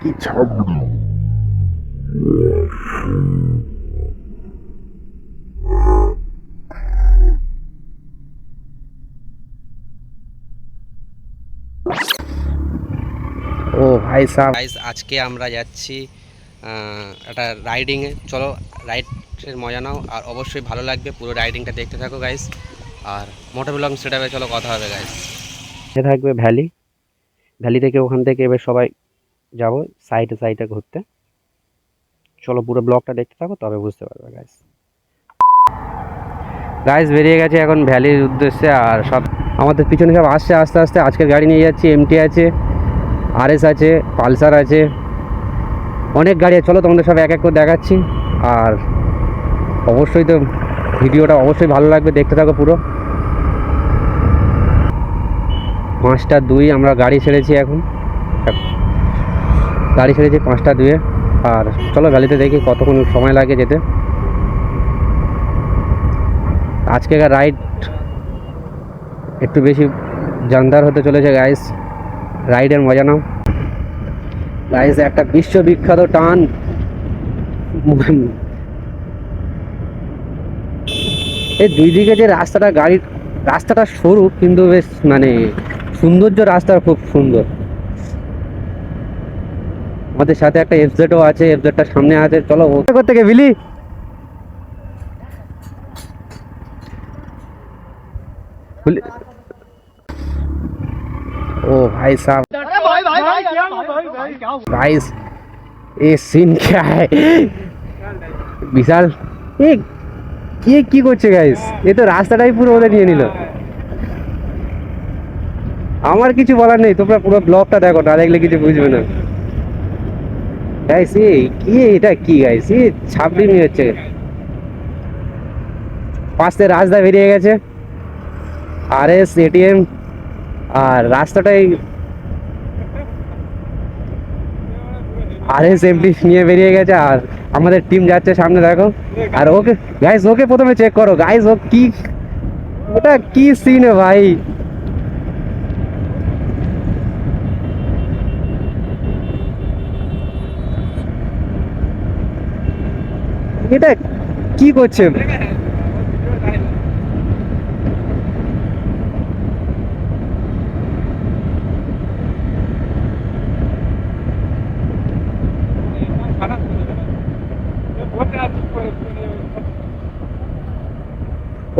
কি ছাবড়ি। ও ভাই সাহেব, গাইস আজকে আমরা যাচ্ছি একটা রাইডিংয়ে। চলো রাইডের মজা নাও, আর অবশ্যই ভালো লাগবে, পুরো রাইডিংটা দেখতে থাকো গাইস। আর মোটর ব্লগ সেটাপে চলো কথা হবে গাইস। এ থাকবে ভ্যালি, ভ্যালি থেকে ওখান থেকে এবার সবাই যাব সাইডে সাইডে ঘুরতে। চলো পুরো ব্লগটা দেখতে থাকো, তবে বুঝতে পারবে গাইস। গাইস বেরিয়ে গেছে এখন ভ্যালির উদ্দেশ্যে, আর সব আমাদের পিছনে সব আসছে আস্তে আস্তে। আজকের গাড়ি নিয়ে যাচ্ছি, এমটি আছে, আরএস আছে, পালসার আছে, অনেক গাড়ি আছে। চলো তোমাদের সব এক এক করে দেখাচ্ছি। আর অবশ্যই তো ভিডিওটা অবশ্যই ভালো লাগবে, দেখতে থাকো পুরো। 5টা 2 আমরা গাড়ি ছেড়েছি, এখন গাড়ি ছেড়েছি 5টা 2-এ। আর চলো ভ্যালিতে দেখি কতক্ষণ সময় লাগে যেতে। আজকেকার রাইড একটু বেশি জানদার হতে চলেছে গাইস, রাইডের মজা নাও গাইস। একটা বিশ্ববিখ্যাত টান, এই দুই দিকে যে রাস্তাটা, গাড়ির রাস্তাটা সরু কিন্তু বেশ মানে সৌন্দর্য, রাস্তা খুব সুন্দর। আমাদের সাথে একটা এফজেডও আছে, এফজেডটা সামনে আছে। চলো করতে গে বিলি। ओ भाई साहब, गाइस ये सीन क्या है? বিশাল কি করছে গাইস? এ তো রাস্তাটাই পুরো ওদের নিয়ে নিল। আমার কিছু বলার নেই, তোমরা পুরো ব্লগটা দেখো, না দেখলে কিছু বুঝবে না গাইস। এটা কি গাইস? ছাবড়ি নিয়ে হচ্ছে। পাশে রাস্তা বেরিয়ে গেছে, আরএস, এটিএম, আর রাস্তাটাই আরএস এমটি নিয়ে বেরিয়ে গেছে। আর আমাদের টিম যাচ্ছে সামনে, দেখো। আর ওকে গাইস, ওকে প্রথমে চেক করো গাইস, ও কি, ওটা কি সিন ভাই? এটা কি করছে?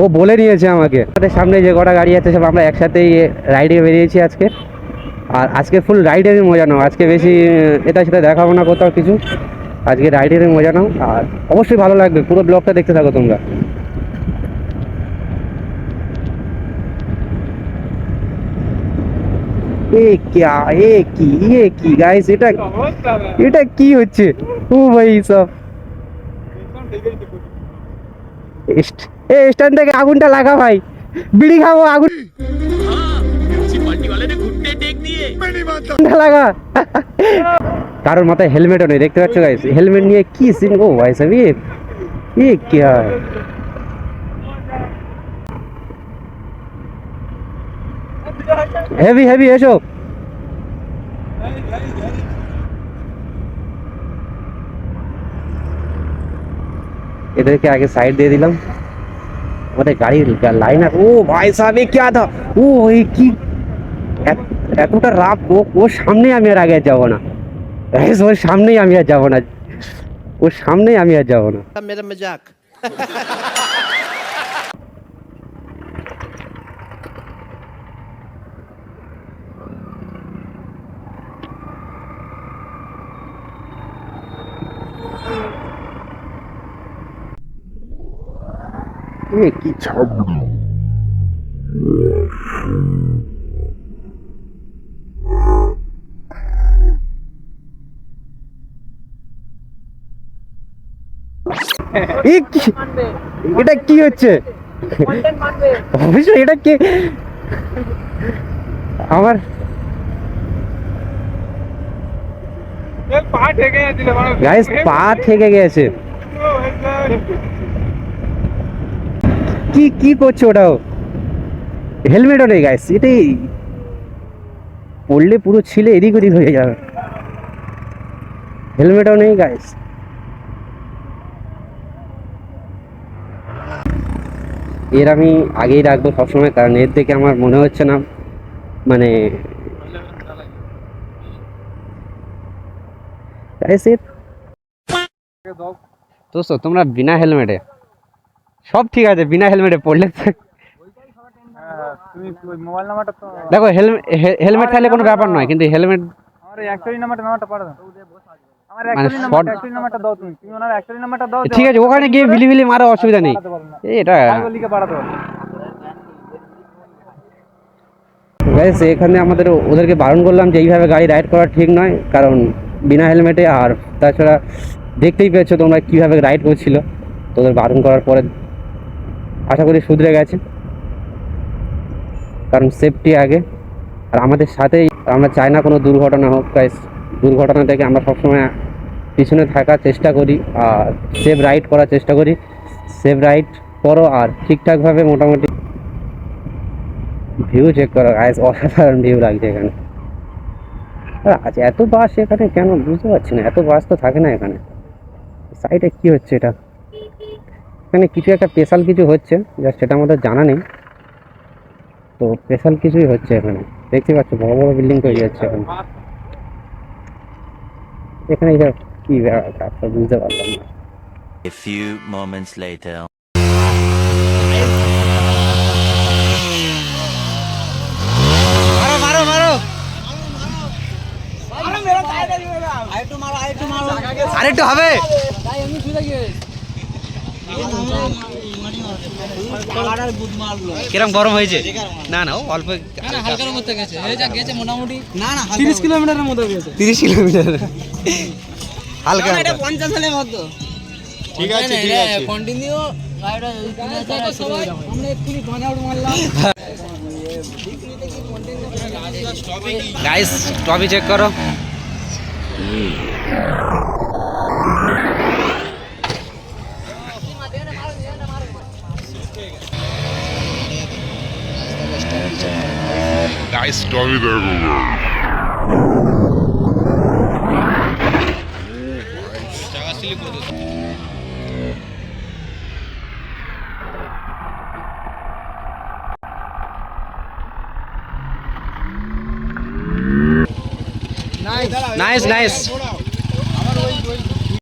ও বলে নিয়েছে আমাকে। আমাদের সামনে যে কটা গাড়ি আছে সব আমরা একসাথেই রাইডে বেরিয়েছি আজকে। আর আজকে ফুল রাইডেরই মজা নাও, আজকে বেশি এটা সেটা দেখাবো না কোথাও কিছু, আজকে রাইডেরই মজা নাও। আর অবশ্যই ভালো লাগবে, পুরো ব্লগটা দেখতে থাকো তোমরা। কি গাইস, এটা কি হচ্ছে? ও ভাই সব স্ট্যান্ড থেকে আগুনটা লাগা ভাই, বিড়ি খাবো, আগুন লাগা। কারোর মাথায় হেলমেটও নেই, দেখতে পাচ্ছ গাইস? হেলমেট নিয়ে কি সিন! ও ভাই সাহেব, কি হয়? হেভি হেভি এসো। এদেরকে আগে সাইড দিয়ে দিলাম, আমাদের গাড়ির লাইন। ও ভাই সাহেব, क्या था? ও এই কি এতটা রাপ! ওর সামনে আমি আর আগে যাবো না, ওর সামনেই আমি আর যাবো না, ওর সামনেই আমি আর যাবো না। मेरा मजाक। কি ছাবড়ি। এটা কি হচ্ছে? অবশ্যই এটা কি আমার গাইস পা থেকে গেছে। কি করছে ওটাও? হেলমেটও নেই গাইস, এটাই পড়লে পুরো ছিলে এদিক ওদিক হয়ে যাবে। হেলমেটও নেই গাইস। এর আমি আগেই রাখবো সবসময়, কারণ এর থেকে আমার মনে হচ্ছে না মানে ऐसे दोस्तों তোমরা বিনা হেলমেটে সব ঠিক আছে, বিনা হেলমেটে পড়লে তুমি মোবাইল নাম্বারটা তো দেখো হেলমেট থাকলে কোনো ব্যাপার নয়, কিন্তু হেলমেট আমার অ্যাকচুয়ালি নাম্বারটা পাঠাও। আমার মানে অ্যাকচুয়ালি নাম্বারটা দাও, তুমি ওনার অ্যাকচুয়ালি নাম্বারটা দাও। ঠিক আছে, ওখানে গিয়ে বিলি মারো, অসুবিধা নেই। এটা লিখে পাঠাতে পারো। গাইস এখানে আমাদের ওদেরকে বারণ করলাম যে এইভাবে গাড়ি রাইড করা ঠিক নয়, কারণ বিনা হেলমেটে, আর তাছাড়া দেখতেই পেয়েছো তোমরা কীভাবে রাইড করছিল। তোদের বারণ করার পরে আশা করি শুধরে গেছে, কারণ সেফটি আগে। আর আমাদের সাথেই আমরা চাই না কোনো দুর্ঘটনা হোক গাইস। দুর্ঘটনা থেকে আমরা সবসময় পিছনে থাকার চেষ্টা করি আর সেফ রাইড করার চেষ্টা করি। সেফ রাইড করো আর ঠিকঠাকভাবে মোটামুটি ভিউ চেক করো গাইস, অসাধারণ ভিউ লাগছে এখানে। আচ্ছা এত বাস এখানে কেন বুঝতে পারছি না, এত বাস তো থাকে না এখানে। সাইডে কি হচ্ছে এটা? এখানে কিছু একটা স্পেশাল কিছু হচ্ছে, যা সেটা আমাদের জানা নেই। তো স্পেশাল কিছুই হচ্ছে এখানে, দেখতে পাচ্ছ বড় বড় বিল্ডিং তৈরি হচ্ছে এখানে। এখানে এটা কি ব্যাপার বুঝতে পারলাম না। A few moments later. মারো মারো মারো, আরেকটু হবে। কিরম গরম হয়েছে? না না, ও অল্প হালকার মধ্যে গেছে, এই যা গেছে মোটামুটি না না 30 কিলোমিটারের মধ্যে গেছে। 30 কিলোমিটার হালকা এটা 50 এর মধ্যে। ঠিক আছে ঠিক আছে, কন্টিনিউ গাড়িটা সবাই আমরা একটু বানাউট মারলাম। গাইস টপি চেক করো। Nice story there, bro. Nice nice.